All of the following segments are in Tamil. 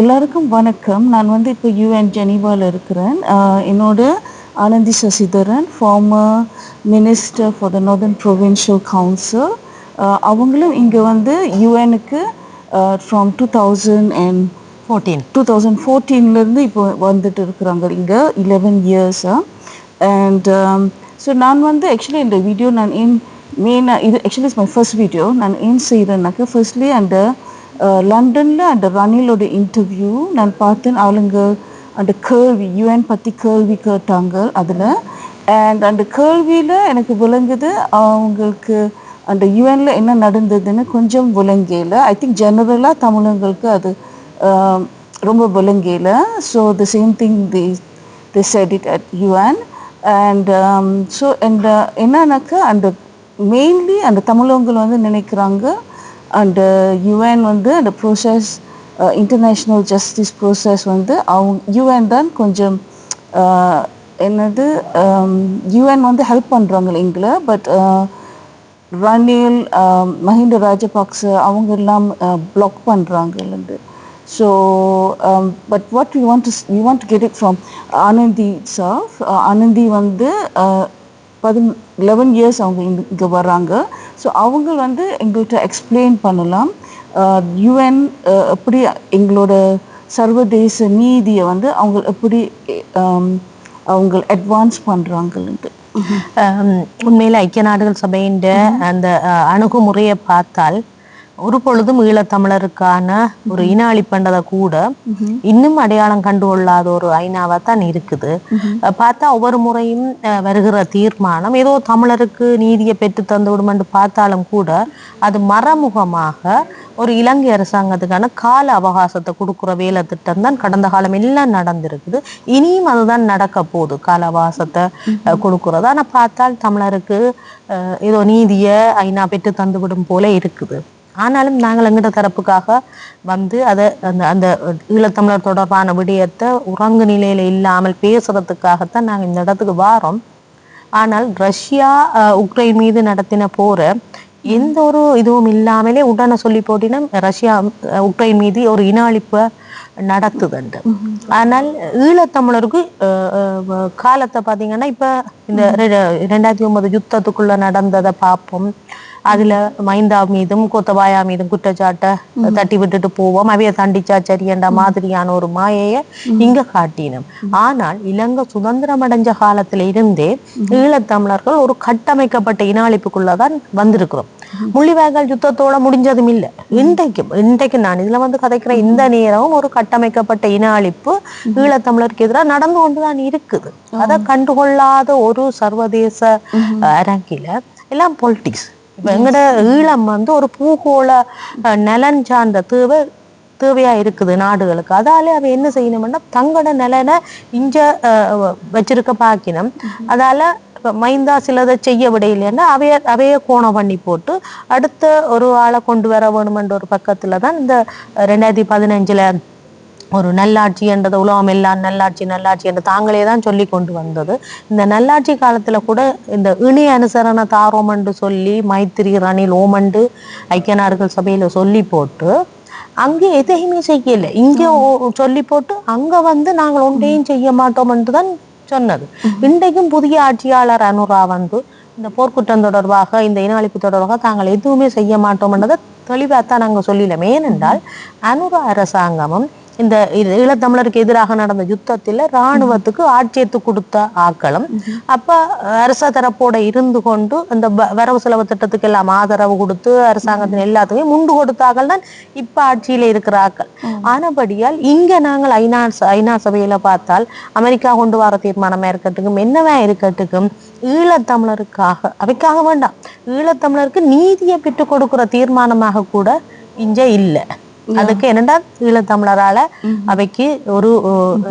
எல்லாருக்கும் வணக்கம். நான் இப்போ யூஎன் ஜெனீவாவில் இருக்கிறேன். என்னோட Ananthi Sasitharan, former minister for the northern provincial council. அவங்களும் இங்கே யூஎனுக்கு ஃப்ரம் 2014 இப்போ வந்துட்டு இருக்கிறாங்க இங்கே 11 இயர்ஸாக. அண்ட் ஸோ நான் ஆக்சுவலி இந்த வீடியோ நான் ஏன் மெயினாக இது actually it's my first video. நான் ஏன் செய்கிறேன்னாக்கா, ஃபர்ஸ்ட்லி அந்த லண்டனில் அந்த ரணிலோட இன்டர்வியூ நான் பார்த்தேன். அவளுங்க அந்த கேள்வி யூஎன் பற்றி கேள்வி கேட்டாங்க அதில். அண்ட் அந்த கேள்வியில் எனக்கு விளங்குது அவங்களுக்கு அந்த யூஎனில் என்ன நடந்ததுன்னு கொஞ்சம் விளங்கல. ஐ திங்க் ஜெனரலாக தமிழங்களுக்கு அது ரொம்ப விளங்கல. So the same thing they said it at UN. And so and என்னன்னாக்கா அந்த மெயின்லி அந்த தமிழவங்க நினைக்கிறாங்க அந்த யூஎன் அந்த ப்ரோசஸ் இன்டர்நேஷ்னல் ஜஸ்டிஸ் ப்ரோசஸ் அவங்க யூஎன் தான் கொஞ்சம் என்னது யூஎன் ஹெல்ப் பண்ணுறாங்க எங்களை. பட் ரணில் மஹிந்த ராஜபக்ச அவங்க எல்லாம் பிளாக் பண்ணுறாங்க. So but what we want to get it from Anandi itself. Anandi 11 years அவங்க இங்கே வர்றாங்க. ஸோ அவங்க எங்கள்கிட்ட எக்ஸ்பிளைன் பண்ணலாம் யூஎன் எப்படி எங்களோட சர்வதேச நீதியை அவங்க எப்படி அவங்க அட்வான்ஸ் பண்ணுறாங்கன்ட்டு. உண்மையில் ஐக்கிய நாடுகள் சபையின் அந்த அணுகுமுறையை பார்த்தால் ஒரு பொழுதும் ஈழத்தமிழருக்கான ஒரு இன அழிப்பண்டதை கூட இன்னும் அடையாளம் கண்டு கொள்ளாத ஒரு ஐநாவா தான் இருக்குது. பார்த்தா ஒவ்வொரு முறையும் வருகிற தீர்மானம் ஏதோ தமிழருக்கு நீதியை பெற்று தந்து விடுமென்று பார்த்தாலும் கூட அது மறைமுகமாக ஒரு இலங்கை அரசாங்கத்துக்கான கால அவகாசத்தை கொடுக்குற வேலை திட்டம் தான் கடந்த காலம் எல்லாம் நடந்திருக்குது. இனியும் அதுதான் நடக்க போகுது, கால அவகாசத்தை கொடுக்குறது. ஆனால் பார்த்தால் தமிழருக்கு ஏதோ நீதியை ஐநா பெற்று தந்து விடும் போல இருக்குது. ஆனாலும் நாங்கள் எங்கிட்ட தரப்புக்காக அதை அந்த ஈழத்தமிழர் தொடர்பான விடயத்தை உறங்கு நிலையில இல்லாமல் பேசுறதுக்காகத்தான் நாங்கள் இந்த இடத்துக்கு வாரோம். ஆனால் ரஷ்யா உக்ரைன் மீது நடத்தின போற எந்த ஒரு இதுவும் இல்லாமலே உடனே சொல்லி போட்டினா ரஷ்யா உக்ரைன் மீது ஒரு இன அழிப்பை நடத்துதுண்டு. ஆனால் ஈழத்தமிழருக்கு காலத்தை பார்த்தீங்கன்னா இப்ப இந்த 2009 யுத்தத்துக்குள்ள நடந்ததை பார்ப்போம். அதுல மைந்தா மீதும் கோத்தபாயா மீதும் குற்றச்சாட்டை தட்டி விட்டுட்டு போவோம், அவைய தண்டிச்சா சரியன்ற மாதிரியான ஒரு மாயைய இங்க காட்டினோம். ஆனால் இலங்கை சுதந்திரம் அடைஞ்ச காலத்துல இருந்தே ஈழத்தமிழர்கள் ஒரு கட்டமைக்கப்பட்ட இன அழிப்புக்குள்ளதான் வந்திருக்கிறோம். முள்ளிவாய்க்கால் யுத்தத்தோட முடிஞ்சதும் இல்லை. இன்றைக்கு நான் இதுல கதைக்கிற இந்த நேரம் ஒரு கட்டமைக்கப்பட்ட இன அழிப்பு ஈழத்தமிழருக்கு எதிராக நடந்து கொண்டுதான் இருக்குது. அதை கண்டுகொள்ளாத ஒரு சர்வதேச அரங்கில எல்லாம் பொலிட்டிக்ஸ். இப்ப எங்கட ஈழம் ஒரு பூகோள நலன் சார்ந்த தேவையா இருக்குது நாடுகளுக்கு. அதாலே அவ என்ன செய்யணும்னா தங்கட நலனை இஞ்ச வச்சிருக்க பாக்கினம். அதால மைந்தா சிலதை செய்ய விடையில்லைன்னா அவைய கோணம் பண்ணி போட்டு அடுத்த ஒரு ஆளை கொண்டு வர வேணுமென்ற ஒரு பக்கத்துலதான் இந்த 2015 ஒரு நல்லாட்சி என்றது உலகம் எல்லாம் நல்லாட்சி என்று தாங்களே தான் சொல்லி கொண்டு வந்தது. இந்த நல்லாட்சி காலத்துல கூட இந்த இணை அனுசரணை தாரோம் என்று சொல்லி மைத்திரி ரணில் ஓமண்டு ஐக்கிய நாடுகள் சபையில சொல்லி போட்டு அங்கே எதையுமே செய்யல. இங்க சொல்லி போட்டு அங்க நாங்கள் ஒன்றையும் செய்ய மாட்டோம் என்றுதான் சொன்னது. இன்றைக்கும் புதிய ஆட்சியாளர் அனுரா இந்த போர்க்குற்றம் தொடர்பாக இந்த இன அழிப்பு தொடர்பாக தாங்கள் எதுவுமே செய்ய மாட்டோம் என்றதை தெளிவாத்தான் நாங்கள் சொல்லலாம். ஏனென்றால் அனுரா அரசாங்கமும் இந்த ஈழத்தமிழருக்கு எதிராக நடந்த யுத்தத்துல இராணுவத்துக்கு ஆட்சியத்து கொடுத்த ஆக்களும் அப்ப அரச தரப்போட இருந்து கொண்டு அந்த வரவு செலவு திட்டத்துக்கு எல்லாம் ஆதரவு கொடுத்து அரசாங்கத்தின் எல்லாத்துக்கும் முண்டு கொடுத்த ஆக்கள் தான் இப்ப ஆட்சியில இருக்கிற ஆக்கள். ஆனபடியால் இங்க நாங்கள் ஐநா சபையில பார்த்தால் அமெரிக்கா கொண்டு வர தீர்மானமா இருக்கட்டுக்கும் என்னவா இருக்கட்டுக்கும் ஈழத்தமிழருக்காக அவைக்காக வேண்டாம், ஈழத்தமிழருக்கு நீதியை பெற்றுக் கொடுக்கிற தீர்மானமாக கூட இங்க இல்லை. அதுக்கு என்னடா ஈழத்தமிழரால அவைக்கு ஒரு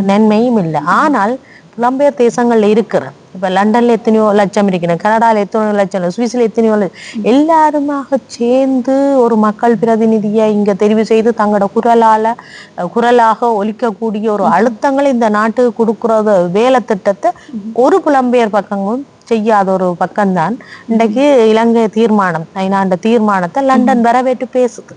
நன்மையும் இல்லை. ஆனால் புலம்பெயர் தேசங்கள்ல இருக்கிற இப்ப லண்டன்ல எத்தனையோ லட்சம் இருக்கணும், கனடால எத்தனையோ லட்சம், சுவிஸ்ல எத்தனையோ எல்லாருமாக சேர்ந்து ஒரு மக்கள் பிரதிநிதியை இங்க தெரிவு செய்து தங்களோட குரலாக ஒலிக்கக்கூடிய ஒரு அழுத்தங்களை இந்த நாட்டுக்கு கொடுக்கறது வேலை திட்டத்தை ஒரு புலம்பெயர் பக்கங்களும் செய்யாத ஒரு பக்கம்தான் இன்றைக்கு இலங்கை தீர்மானம் ஐநாண்ட தீர்மானத்தை லண்டன் வரவேற்று பேசுது.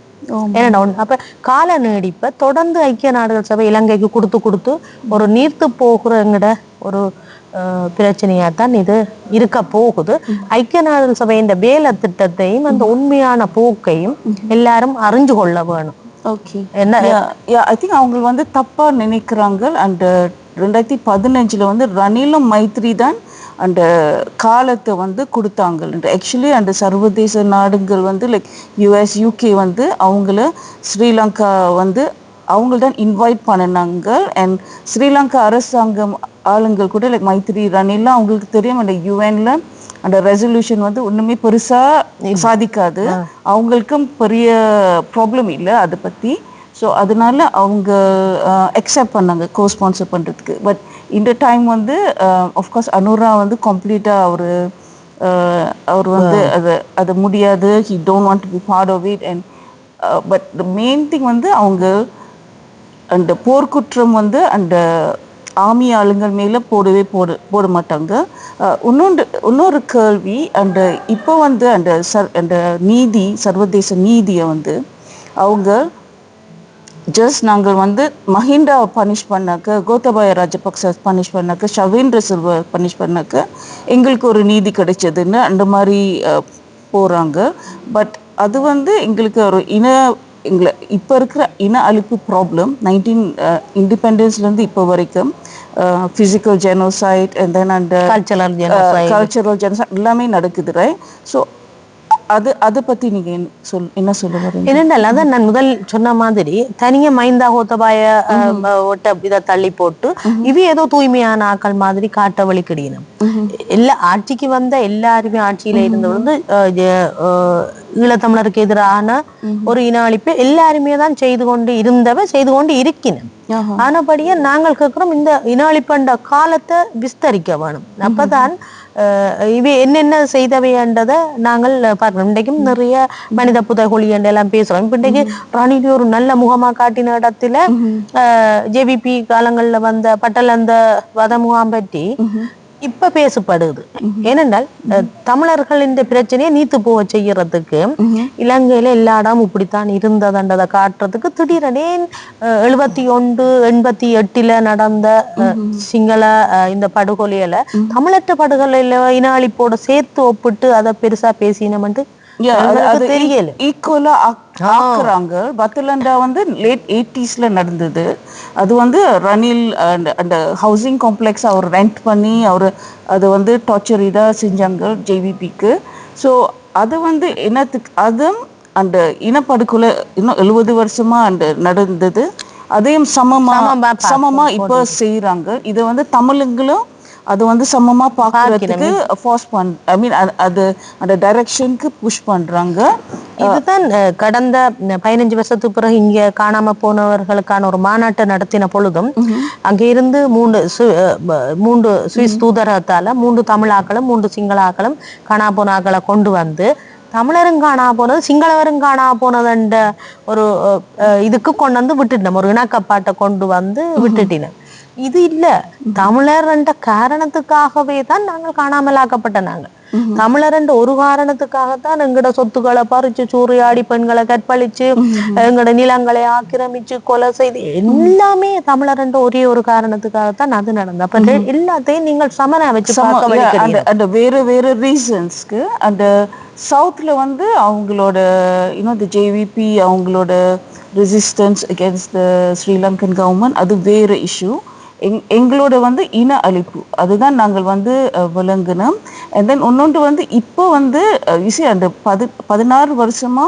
ஏன்னா அப்ப கால நீடிப்ப தொடர்ந்து ஐக்கிய நாடுகள் சபை இலங்கைக்கு கொடுத்து கொடுத்து ஒரு நீர்த்து போகிறங்கிற ஒரு பிரச்சனையாத்தான் இது இருக்க போகுது. ஐக்கிய நாடுகள் சபை இந்த வேலை திட்டத்தையும் அந்த உண்மையான போக்கையும் எல்லாரும் அறிஞ்சு கொள்ள வேணும். ஓகே, என்ன ஐ திங்க் அவங்க வந்து தப்பா நினைக்கிறாங்க. அண்ட் 2015 வந்து ரணிலும் மைத்ரி தான் அந்த காலத்தை வந்து கொடுத்தாங்க. ஆக்சுவலி அந்த சர்வதேச நாடுகள் வந்து லைக் US UK வந்து அவங்கள ஸ்ரீலங்கா வந்து அவங்க தான் இன்வைட் பண்ணினாங்க. அண்ட் ஸ்ரீலங்கா அரசாங்கம் ஆளுங்கள் கூட லைக் மைத்ரி ரணிலாம் அவங்களுக்கு தெரியும் அந்த யுஎன்ல அந்த ரெசல்யூஷன் வந்து ஒண்ணுமே பெருசா சாதிக்காது, அவங்களுக்கும் பெரிய ப்ராப்ளம் இல்லை அதை பத்தி. ஸோ அதனால அவங்க அக்செப்ட் பண்ணாங்க கோஸ்பான்சர் பண்ணுறதுக்கு. பட் இந்த டைம் வந்து ஆஃப்கோர்ஸ் அனுரா வந்து கம்ப்ளீட்டாக அவர் வந்து அது முடியாது, he don't want to be part of it. And but the main thing வந்து அவங்க அந்த போர்க்குற்றம் வந்து அந்த ஆர்மி ஆளுங்கள் மேலே போட மாட்டாங்க. இன்னொரு கேள்வி, அந்த இப்போ வந்து அந்த நீதி சர்வதேச நீதியை வந்து அவங்க ஜஸ்ட் நாங்கள் வந்து மஹிண்டா பனிஷ் பண்ணாக்க, கோத்தபாய ராஜபக்ச பனிஷ் பண்ணாக்க, ஷவேந்திர சில்வா பனிஷ் பண்ணாக்க எங்களுக்கு ஒரு நீதி கிடைச்சதுன்னு அந்த மாதிரி போகிறாங்க. பட் அது வந்து எங்களுக்கு ஒரு இப்போ இருக்கிற இன அழிப்பு ப்ராப்ளம் 19 இண்டிபெண்டன்ஸ்லேருந்து இப்போ வரைக்கும் ஃபிசிக்கல் ஜெனோசைட் அண்ட் தென் அந்த கல்ச்சரல் ஜெனோசைட் எல்லாமே நடக்குது, ரைட்? ஸோ அதை பற்றி நீங்கள் என்ன சொல்ல வரீங்க? என்னென்ன அதான் நான் முதல் சொன்ன மாதிரி தனியாக மைந்தா கோத்தபாய ஒட்ட இதை தள்ளி போட்டு இது ஏதோ தூய்மையான ஆக்கள் மாதிரி காட்ட வழி கிடையணும். எல்லா ஆட்சிக்கு வந்த எல்லாருமே ஆட்சியில இருந்து வந்து ஈழத்தமிழருக்கு எதிரான ஒரு இன அழிப்பு எல்லாருமே தான் செய்து கொண்டு இருக்கணும். ஆனபடியே நாங்கள் கேட்கிறோம் இந்த இன அழிப்பண்ட காலத்தை விஸ்தரிக்க வேணும். அப்பதான் இவை என்னென்ன செய்தவைன்றதை நாங்கள் பார்க்கணும். இன்றைக்கும் நிறைய மனித புதைகுழி எல்லாம் பேசுறோம். இப்ப இன்றைக்கு ரணில் ஒரு நல்ல முகமா காட்டின இடத்துல JVP காலங்கள்ல வந்த பட்டலந்த வத முகாம் பற்றி இப்ப பேசப்படுது. ஏனென்றால் தமிழர்களின் பிரச்சனையை நீத்து போக செய்யறதுக்கு இலங்கையில எல்லா இடமும் இப்படித்தான் இருந்ததுன்றதை காட்டுறதுக்கு திடீரெனே 71 88 நடந்த சிங்கள இந்த படுகொலையில தமிழற்ற படுகொலையில இன அழிப்போட சேர்த்து ஒப்பிட்டு அதை பெருசா பேசினோம்ட்டு தெரியல. ஈக்குவலா ஆக்குறாங்க. பத்துலண்டா வந்து லேட் 80s நடந்தது. அது வந்து ரணில் அந்த ஹவுசிங் காம்ப்ளெக்ஸ் அவர் ரெண்ட் பண்ணி அது வந்து டார்ச்சர் இதாக செஞ்சாங்க JVPக்கு. ஸோ அது வந்து என்னத்துக்கு அதுவும் அந்த இனப்படுகொலை இன்னும் 70 வருஷமா அந்த நடந்தது. அதையும் சமமா இப்போ செய்யறாங்க. இதை வந்து தமிழுங்களும் அது வந்து சமமா பார்க்கறதுக்கு ஃபோர்ஸ் ஐ மீன் அது அந்த டைரக்ஷனுக்கு புஷ் பண்றாங்க. இதுதான் கடந்த 15 வருஷத்துக்கு பிறகு இங்க காணாம போனவர்களுக்கான ஒரு மாநாட்டை நடத்தின பொழுதும் அங்க இருந்து 3 சுவிஸ் தூதரகத்தால 3 தமிழாக்களும் 3 சிங்களாக்களும் காணா போன ஆக்களை கொண்டு வந்து தமிழரும் காணா போனது சிங்களவரும் காணா போனதுன்ற ஒரு இதுக்கு கொண்டு வந்து விட்டுட்டோம். ஒரு இணக்கப்பாட்டை கொண்டு வந்து விட்டுட்டினோம். இது இல்ல, தமிழர் என்ற காரணத்துக்காகவே தான் நாங்கள் காணாமலாக்கப்பட்ட நாங்கள். தமிழர் என்ற ஒரு காரணத்துக்காகத்தான் எங்கட சொத்துக்களை பறிச்சு சூறையாடி பெண்களை கற்பழிச்சு எங்கட நிலங்களை ஆக்கிரமிச்சு கொலை செய்து எல்லாமே தமிழர் என்ற ஒரே ஒரு காரணத்துக்காகத்தான் அது நடந்தது. அப்ப எல்லாத்தையும் நீங்கள் சமனா வச்சு அந்த வேற ரீசன்ஸ்க்கு அந்த சவுத்ல வந்து அவங்களோட இந்த JVP அவங்களோட resistance against the Sri Lankan government அது வேற இஷ்யூ. எங்களோட வந்து இன அழிப்பு அதுதான் நாங்கள் வந்து விளங்கினோம். அண்ட் தென் இன்னொன்று வந்து இப்போ வந்து அந்த 16 வருஷமா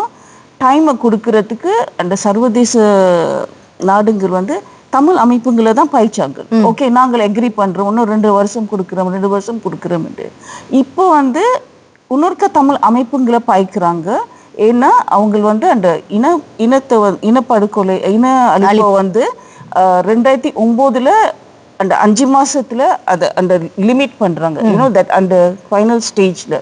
டைமை கொடுக்கறதுக்கு அந்த சர்வதேச நாடுகள் வந்து தமிழ் அமைப்புங்களை தான் பாய்ச்சாங்க. ஓகே, நாங்கள் எக்ரி பண்றோம், இன்னும் 2 வருஷம் கொடுக்குறோம் 2 வருஷம் கொடுக்குறோம். இப்போ வந்து இன்னொருக்க தமிழ் அமைப்புங்களை பாய்க்கிறாங்க. ஏன்னா அவங்க வந்து அந்த இனப்படுகொலை இன அழிப்பை வந்து 2009 அந்த 5 மாசத்துல அந்த லிமிட் பண்றாங்க. தட் அந்த ஃபைனல் ஸ்டேஜ்ல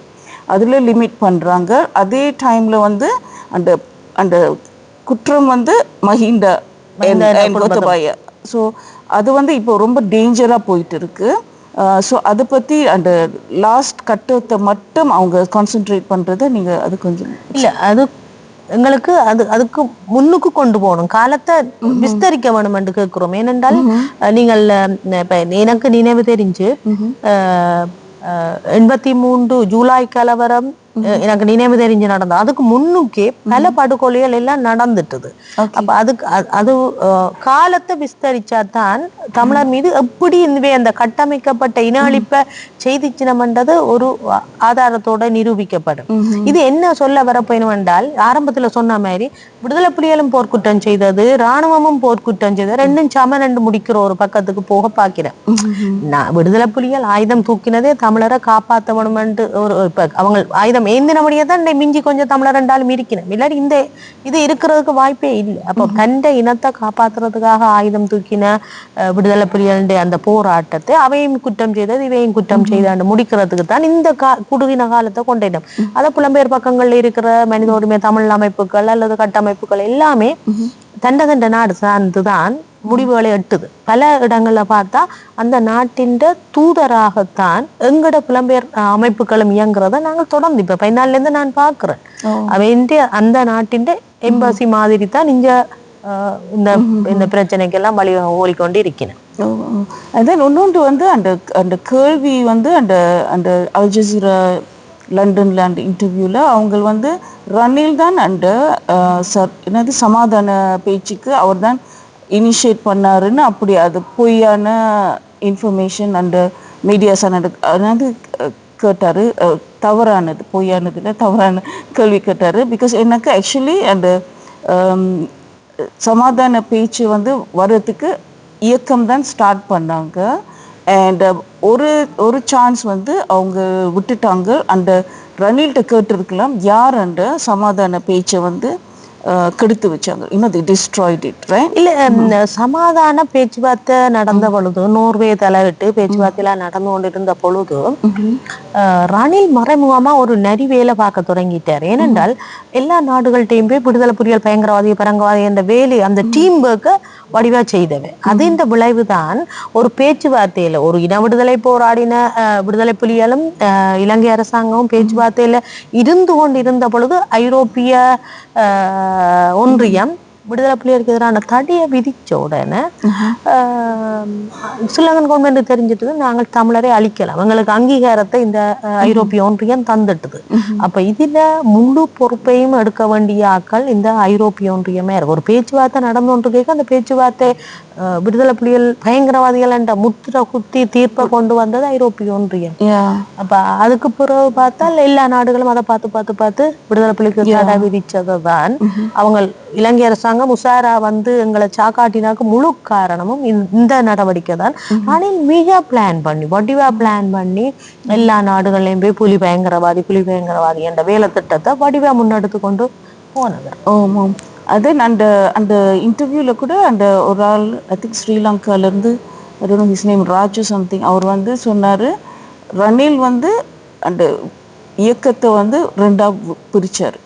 அதுல லிமிட் பண்றாங்க. அதே டைம்ல வந்து அந்த அந்த குற்றம் வந்து மஹிண்டா கோத்தபாய. ஸோ அது வந்து இப்போ ரொம்ப டேஞ்சரா போயிட்டு இருக்கு. ஸோ அதை பற்றி அந்த லாஸ்ட் கட்டத்தை மட்டும் அவங்க கான்சென்ட்ரேட் பண்ணுறதை நீங்கள் அது கொஞ்சம் இல்லை அது எங்களுக்கு அதுக்கு முன்னுக்கு கொண்டு போகணும், காலத்தை விஸ்தரிக்க வேணும் என்று கேட்கிறோம். ஏனென்றால் நீங்கள் இப்ப எனக்கு நினைவு தெரிஞ்சு 83 ஜூலை கலவரம் எனக்கு நினைவு தெரிஞ்சு நடந்தது. அதுக்கு முன்னுக்கே பல படுகொலைகள் எல்லாம் நடந்துட்டுது. அப்ப அதுக்கு அது காலத்தை விஸ்தரிச்சாதான் தமிழர் மீது எப்படி அந்த கட்டமைக்கப்பட்ட இன அழிப்பை செய்திச்சினம்ன்றது ஒரு ஆதாரத்தோட நிரூபிக்கப்படும். இது என்ன சொல்ல வரப்போயினும் என்றால், ஆரம்பத்துல சொன்ன மாதிரி விடுதலை புலிகளும் போர்க்குற்றம் செய்தது, இராணுவமும் போர்க்குற்றம் செய்தது, ரெண்டும் சம ரெண்டு முடிக்கிற ஒரு பக்கத்துக்கு போக பாக்கிறேன். விடுதலை புலிகள் ஆயுதம் தூக்கினதே தமிழரை காப்பாற்ற வேணும் என்று அவங்க ஆயுதம் ஏந்தினபடியே தான் மிஞ்சி கொஞ்சம் தமிழர் ரெண்டாலும் இருக்கணும். இல்லாட்டி இது இருக்கிறதுக்கு வாய்ப்பே இல்லை. அப்போ தண்டை இனத்தை காப்பாத்துறதுக்காக ஆயுதம் தூக்கின விடுதலை புலிகளுடைய அந்த போராட்டத்தை அவையும் குற்றம் செய்தது, இவையும் குற்றம் செய்தாண்டு முடிக்கிறதுக்கு தான் இந்த குறுகின காலத்தை கொண்டேனும். அதை புலம்பெயர் பக்கங்கள்ல இருக்கிற மனித உரிமை தமிழ் அமைப்புகள் அல்லது கட்டமைப்புகள் எல்லாமே தண்ட நாடு சார்ந்துதான் முடிவுகளை எட்டுது. பல இடங்கள்ல பார்த்தா அந்த நாட்டின் தூதராகத்தான் எங்கட புலம்பெயர் அமைப்புகளும் இயங்குறத நாங்கள் தொடர்ந்து இப்ப 14 இருந்து நான் பாக்குறேன். அந்த நாட்டின் எம்பசி மாதிரி தான் இங்க இந்த பிரச்சனைக்கெல்லாம் வழி ஓடிக்கொண்டு இருக்கிறேன். இன்னொன்று வந்து அந்த கேள்வி வந்து அந்த அல் ஜசீரா லண்டன்ல அந்த இன்டர்வியூல அவங்க வந்து ரணில் தான் என்னது சமாதான பேச்சுக்கு அவர் தான் இனிஷியேட் பண்ணாருன்னு அப்படி அது பொய்யான இன்ஃபர்மேஷன் அந்த மீடியாஸ் அதாவது கேட்டாரு. தவறானது, பொய்யானதுல தவறான கேள்வி கேட்டாரு. பிகாஸ் எனக்கு ஆக்சுவலி அந்த சமாதான பேச்சு வந்து வர்றதுக்கு இயக்கம் தான் ஸ்டார்ட் பண்ணாங்க. அண்ட் ஒரு சான்ஸ் வந்து அவங்க விட்டுட்டாங்க. அந்த ரணில்கிட்ட கேட்டிருக்கலாம் யார் அந்த சமாதான பேச்சை வந்து கெடுத்து வச்சாங்க. they destroyed it, right? இல்ல, சமாதான பேச்சுவார்த்தை நடந்த பொழுது, நோர்வே தலையிட்டு பேச்சுவார்த்தையெல்லாம் நடந்து கொண்டிருந்த பொழுது ரணில் மறைமுகமா ஒரு நரி வேலை பார்க்க தொடங்கிட்டார். ஏனென்றால் எல்லா நாடுகள்கிட்டையும் போய் விடுதலை புலிகள் பயங்கரவாதி பரங்கவாதி என்ற வேலை அந்த டீம் ஒர்க்கை வடிவா செய்தவை. அதின் விளைவு தான் ஒரு பேச்சுவார்த்தையில ஒரு இன விடுதலை போராடின விடுதலை புலிகளும் இலங்கை அரசாங்கமும் பேச்சுவார்த்தையில இருந்து கொண்டிருந்த பொழுது ஐரோப்பிய ஒன்றியம் விடுதலை புலிகளுக்கு எதிரான தடையை விதிச்ச உடனே ஸ்ரீலங்கன் கவர்மெண்ட் தெரிஞ்சிட்டது, நாங்கள் தமிழரை அழிக்கலாம், எங்களுக்கு அங்கீகாரத்தை இந்த ஐரோப்பிய ஒன்றியம் தந்துட்டுது. அப்ப இதுல முழு பொறுப்பையும் எடுக்க வேண்டிய ஆக்கள் இந்த ஐரோப்பிய ஒன்றியமே இருக்கு. ஒரு பேச்சுவார்த்தை நடந்து கொண்டிருக்க அந்த பேச்சுவார்த்தை விடுதலை புலிகள் பயங்கரவாதிகள் என்ற முத்திர குத்தி தீர்ப்பை கொண்டு வந்தது ஐரோப்பிய ஒன்றியம். அப்ப அதுக்கு பிறகு பார்த்தால் எல்லா நாடுகளும் அதை பார்த்து விடுதலை புலிகளுக்கு தடை விதிச்சதுதான். அவங்க இலங்கை அரசாங்கம் உசாரா வந்து எங்களை சாக்காட்டினாக்கு முழு காரணமும் இந்த நடவடிக்கை தான். ஆனால் மிக வடிவா பிளான் பண்ணி எல்லா நாடுகள்லையும் போய் புலி பயங்கரவாதி என்ற வேலை திட்டத்தை வடிவா முன்னெடுத்து கொண்டு போனது. அதன் அந்த இன்டர்வியூல கூட அந்த ஒரு ஆள் ஐ திங்க் ஸ்ரீலங்கால இருந்து ஹிஸ் நேம் ராஜு சம்திங், அவர் வந்து சொன்னாரு ரணில் வந்து அந்த இயக்கத்தை வந்து ரெண்டா பிரிச்சாரு,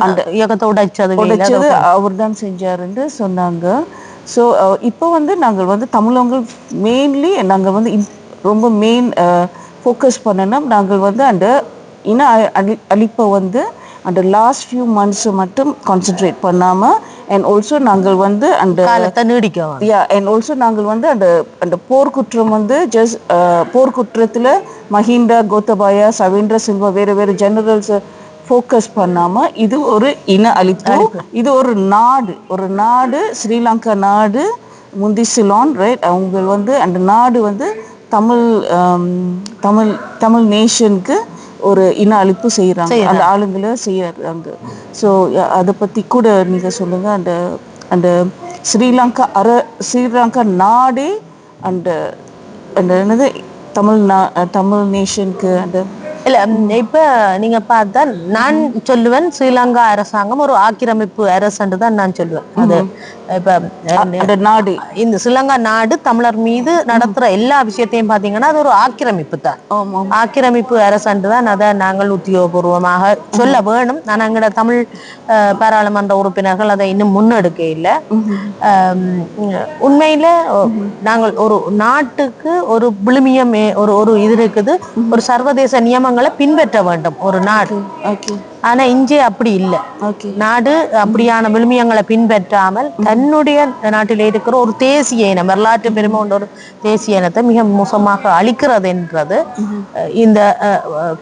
அந்த இயக்கத்தை உடைச்சது அவர் தான் செஞ்சாருன்னு சொன்னாங்க. ஸோ இப்போ வந்து நாங்கள் வந்து தமிழர்கள் மெயின்லி நாங்கள் வந்து ரொம்ப மெயின் ஃபோக்கஸ் பண்ணணும். நாங்கள் வந்து அந்த இன அழிப்பை வந்து அந்த லாஸ்ட் ஃபியூ மந்த்ஸ் மட்டும் கான்சென்ட்ரேட் பண்ணாம அண்ட் ஆல்சோ நாங்கள் வந்து அந்த அண்ட் ஆல்சோ நாங்கள் வந்து அந்த போர்க்குற்றம் வந்து ஜஸ்ட் போர்க்குற்றத்துல மஹிந்த கோத்தபாயா சவேந்திர சில்வா வேறு ஜெனரல்ஸ் ஃபோக்கஸ் பண்ணாம இது ஒரு இன அழிப்பு, இது ஒரு நாடு ஸ்ரீலங்கா நாடு முந்தி சிலோன் ரைட். அவங்க வந்து அந்த நாடு வந்து தமிழ் நேஷனுக்கு ஒரு இன அழிப்பு செய்யறாங்க, அந்த ஆளுங்களை செய்யறாங்க. ஸோ அதை பத்தி கூட நீங்க சொல்லுங்க. அந்த ஸ்ரீலங்கா நாடே அந்த என்னது தமிழ் நேஷனுக்கு அந்த இல்ல. இப்ப நீங்க பார்த்தா நான் சொல்லுவேன் ஸ்ரீலங்கா அரசாங்கம் ஒரு ஆக்கிரமிப்பு அரசு தான் நான் சொல்லுவேன். அது இப்ப நாடு இந்த ஸ்ரீலங்கா நாடு தமிழர் மீது நடத்துற எல்லா விஷயத்தையும் பாத்தீங்கன்னா அது ஒரு ஆக்கிரமிப்பு தான். ஆக்கிரமிப்பு அரசு தான் அதை நாங்கள் உத்தியோகபூர்வமாக சொல்ல வேணும். ஆனா எங்கட தமிழ் பாராளுமன்ற உறுப்பினர்கள் அதை இன்னும் முன்னெடுக்க இல்லை. உண்மையில நாங்கள் ஒரு நாட்டுக்கு ஒரு விழுமியம் ஒரு இது இருக்குது, ஒரு சர்வதேச நியமங்களை பின்பற்ற வேண்டும் ஒரு நாடு. ஆனா இங்கே அப்படி இல்லை. ஓகே. நாடு அப்படியான விழுமியங்களை பின்பற்றாமல் தன்னுடைய நாட்டில் இருக்கிற ஒரு தேசிய இனம், வரலாற்று பெருமை கொண்ட ஒரு தேசிய இனத்தை மிக மோசமாக அழிக்கிறது என்றது இந்த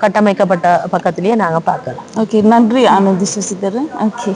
கட்டமைக்கப்பட்ட பக்கத்திலேயே நாங்க பார்க்கலாம். ஓகே, நன்றி ஆனந்தி சசிதரன். ஓகே.